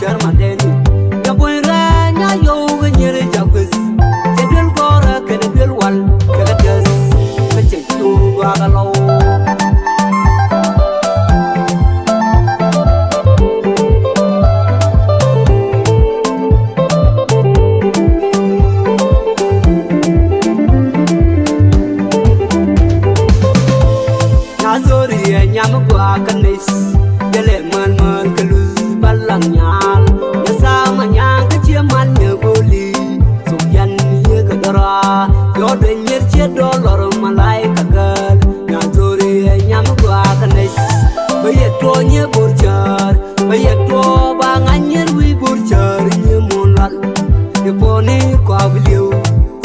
char mandeni ya boy ra nya yo ga nyere jabus je dul gora ke dul wal ke das ke che tu wa ga lo nyam gua kanis gele man man kelu balang nyal ya sama nyang ke ciaman ye boli so yan ye kadara yo de nyer che dollar malai kagal nya zori nyam gua kanis baye to nye burjar baye to ba nganyer wi burjar nye mulal ye poni kwa bliu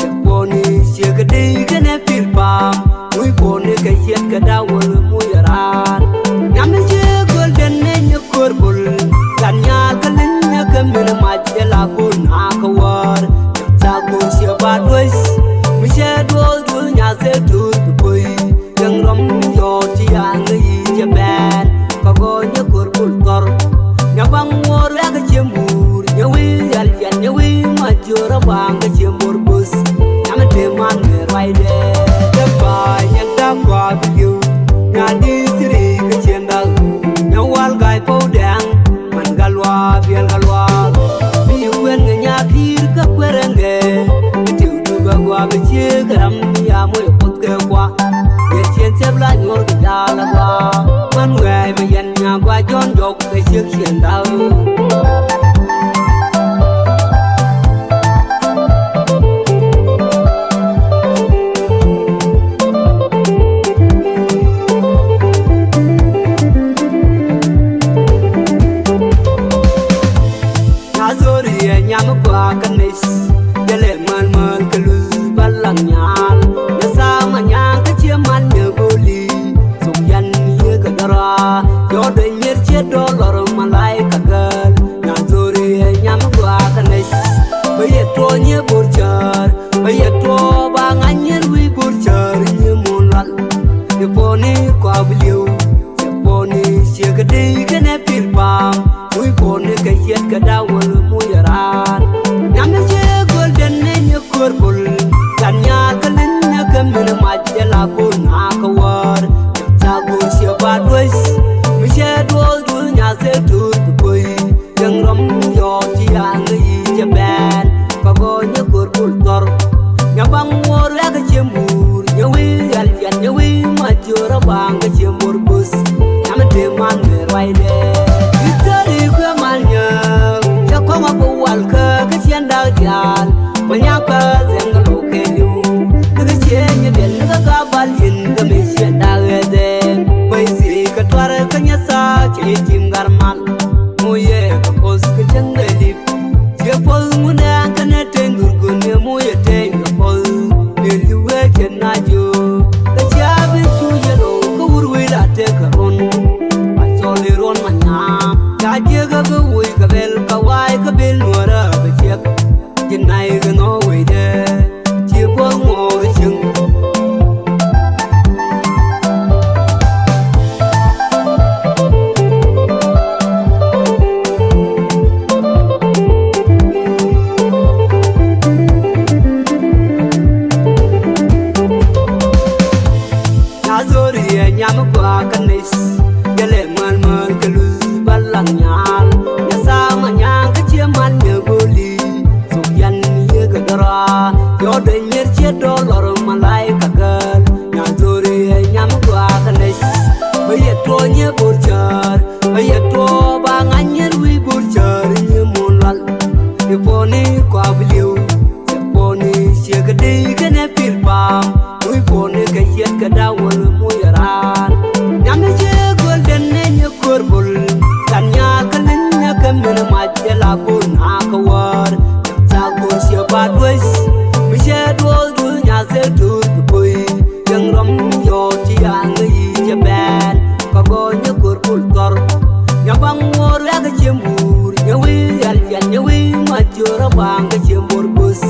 se poni che gede gene pilpam wi poni ke yet kadawul mu yaran nyam je golden ne nyokorbul kan nyal kalin nyakamena majela buna kawar sa ko sia badwis mi she do nya se tur boy yang rom yo ti ang yi je ban ko go nyokorbul tor nyabang wor ya ke jemur nyawi yal yan nyawi majora bang ke jemur bus nyam te man me raide de ba nyanda kwa biu ngadi siri ke cendal nyawal gai po dang man galwa biel galwa bi wen nya kir ka kwerenge tiu du ga gwa be che gram ya mo pot ke kwa ye chen sebla nyor ke dala gwa man ngai me yan nya gwa jon jok ke che cendal nyam gua kanis gele man man kelu balang nyal ya sama nyang ke ciaman ye boli so yan ye kadara yo de nyer che dollar malai kagal nya zori nyam gua kanis baye to nye burjar baye to ba nganyer wi burjar nye mulal ye poni kwa bliu se poni che gede gene pilpam wi poni ke yet kadawul mu yaran nyam je golden ne nyokorbul kan nyal kalin nyakamena majela buna kawar sa ko sia badwis mi she do nya se tur boy yang rom yo ti ang yi je ban ko go nyokorbul tor nyabang wor ya ke jemur nyawi yal yan nyawi majora bang ke jemur bus nyam te man me raide itari ko malnya ya ko ma wal ka cianda dial manyaka zengalo ke yu ke chenye den ga bal yin ga me cianda de bai si ka twar ka nya sa che tim garman moye ka kos ke changde lip je pol muna ka ne tengur gun ne moye tenga pol ne liwe chen na jo ka chabi su yelo ka urwi la te ka ron ba soli ron manya ka je ga wi ka bel ka wai ka bel nuara ba chek jinai ga no we de chi po mo chung azori nyam gwa kanis gele man man kelu balang nyal ya sama nyang ke ciaman ye boli so yan ye kadara yo de nyer che dollar malai kagal nya zori nyam gwa kanis baye to nye burjar baye to ba nganyer wi burjar nye mulal ye poni kwa bliu se poni che gede gene pilpam wi poni ke yet kadawul mu yaran nyam je golden ne nyokorbul kan nya kalin nyakamena majela buna kawar sa ko sia badwis mi she do nya se tur boy yang rom yo ti ang yi je ban ko go nyokorbul tor nyabang wor ya ke jemur nyawi yal yan nyawi majora bang ke jemur bus